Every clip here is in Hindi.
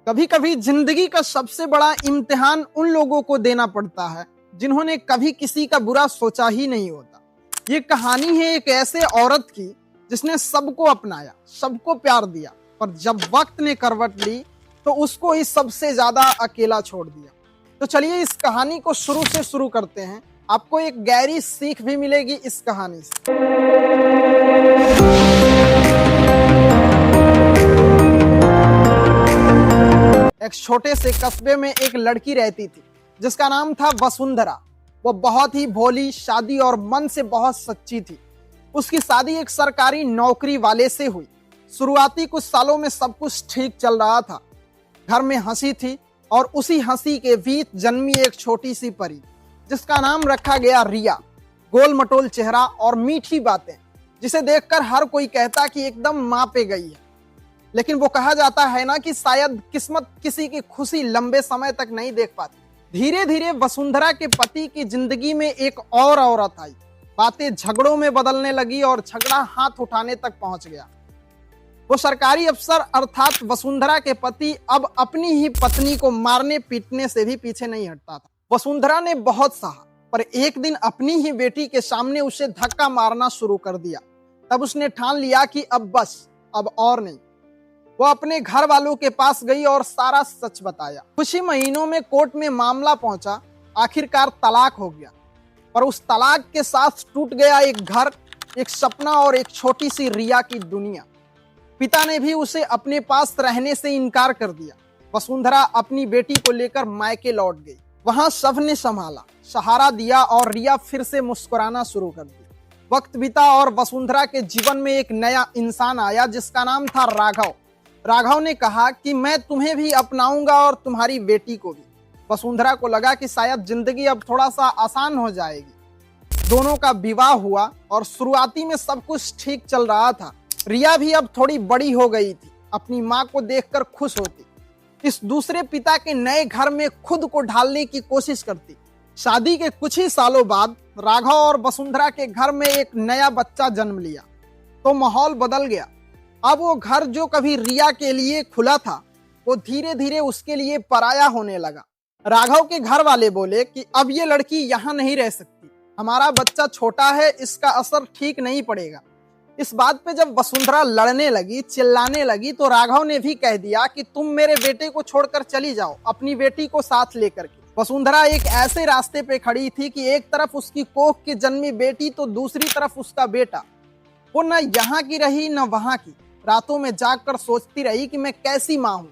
कभी कभी जिंदगी का सबसे बड़ा इम्तिहान उन लोगों को देना पड़ता है जिन्होंने कभी किसी का बुरा सोचा ही नहीं होता। ये कहानी है एक ऐसे औरत की जिसने सबको अपनाया, सबको प्यार दिया, पर जब वक्त ने करवट ली तो उसको ही सबसे ज्यादा अकेला छोड़ दिया। तो चलिए इस कहानी को शुरू से शुरू करते हैं। आपको एक गहरी सीख भी मिलेगी इस कहानी से। एक छोटे से कस्बे में एक लड़की रहती थी जिसका नाम था वसुंधरा। वो बहुत ही भोली, शादी और मन से बहुत सच्ची थी। उसकी शादी एक सरकारी नौकरी वाले से हुई। शुरुआती कुछ सालों में सब कुछ ठीक चल रहा था। घर में हंसी थी और उसी हंसी के बीच जन्मी एक छोटी सी परी जिसका नाम रखा गया रिया। गोल मटोल चेहरा और मीठी बातें, जिसे देखकर हर कोई कहता कि एकदम माँ पे गई है। लेकिन वो कहा जाता है ना कि शायद किस्मत किसी की खुशी लंबे समय तक नहीं देख पाती। धीरे धीरे वसुंधरा के पति की जिंदगी में एक और औरत आई। बातें झगड़ों में बदलने लगी और झगड़ा हाथ उठाने तक पहुंच गया। वो सरकारी अफसर अर्थात वसुंधरा के पति अब अपनी ही पत्नी को मारने पीटने से भी पीछे नहीं हटता था। वसुंधरा ने बहुत सहा, पर एक दिन अपनी ही बेटी के सामने उसे धक्का मारना शुरू कर दिया। तब उसने ठान लिया कि अब बस, अब और नहीं। वो अपने घर वालों के पास गई और सारा सच बताया। कुछ ही महीनों में कोर्ट में मामला पहुंचा। आखिरकार तलाक हो गया, पर उस तलाक के साथ टूट गया एक घर, एक सपना और एक छोटी सी रिया की दुनिया। पिता ने भी उसे अपने पास रहने से इनकार कर दिया। वसुंधरा अपनी बेटी को लेकर मायके लौट गई। वहां सब ने संभाला, सहारा दिया और रिया फिर से मुस्कुराना शुरू कर दी। वक्त बीता और वसुंधरा के जीवन में एक नया इंसान आया जिसका नाम था राघव। राघव ने कहा कि मैं तुम्हें भी अपनाऊंगा और तुम्हारी बेटी को भी। वसुंधरा को लगा कि शायद जिंदगी अब थोड़ा सा आसान हो जाएगी। दोनों का विवाह हुआ और शुरुआती में सब कुछ ठीक चल रहा था। रिया भी अब थोड़ी बड़ी हो गई थी, अपनी माँ को देखकर खुश होती। इस दूसरे पिता के नए घर में खुद को ढालने की कोशिश करती। शादी के कुछ ही सालों बाद राघव और वसुंधरा के घर में एक नया बच्चा जन्म लिया तो माहौल बदल गया। अब वो घर जो कभी रिया के लिए खुला था, वो धीरे धीरे उसके लिए पराया होने लगा। राघव के घर वाले बोले कि अब ये लड़की यहाँ नहीं रह सकती, हमारा बच्चा छोटा है, इसका असर ठीक नहीं पड़ेगा। इस बात पे जब वसुंधरा लड़ने लगी, चिल्लाने लगी, तो राघव ने भी कह दिया कि तुम मेरे बेटे को छोड़कर चली जाओ, अपनी बेटी को साथ लेकर के। वसुंधरा एक ऐसे रास्ते पे खड़ी थी कि एक तरफ उसकी कोख की जन्मी बेटी तो दूसरी तरफ उसका बेटा। वो न यहाँ की रही न वहां की। रातों में जागकर सोचती रही कि मैं कैसी माँ हूँ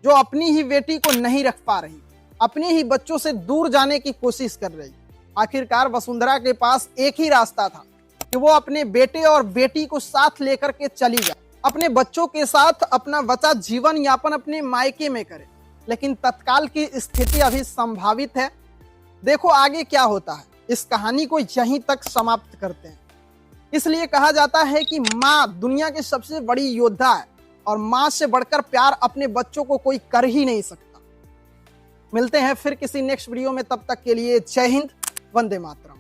जो अपनी ही बेटी को नहीं रख पा रही, अपने ही बच्चों से दूर जाने की कोशिश कर रही। आखिरकार वसुंधरा के पास एक ही रास्ता था कि वो अपने बेटे और बेटी को साथ लेकर के चली जाए, अपने बच्चों के साथ अपना बचा जीवन यापन अपने मायके में करे। लेकिन तत्काल की स्थिति अभी संभावित है। देखो आगे क्या होता है। इस कहानी को यहीं तक समाप्त करते हैं। इसलिए कहा जाता है कि माँ दुनिया की सबसे बड़ी योद्धा है और माँ से बढ़कर प्यार अपने बच्चों को कोई कर ही नहीं सकता। मिलते हैं फिर किसी नेक्स्ट वीडियो में, तब तक के लिए जय हिंद, वंदे मातरम।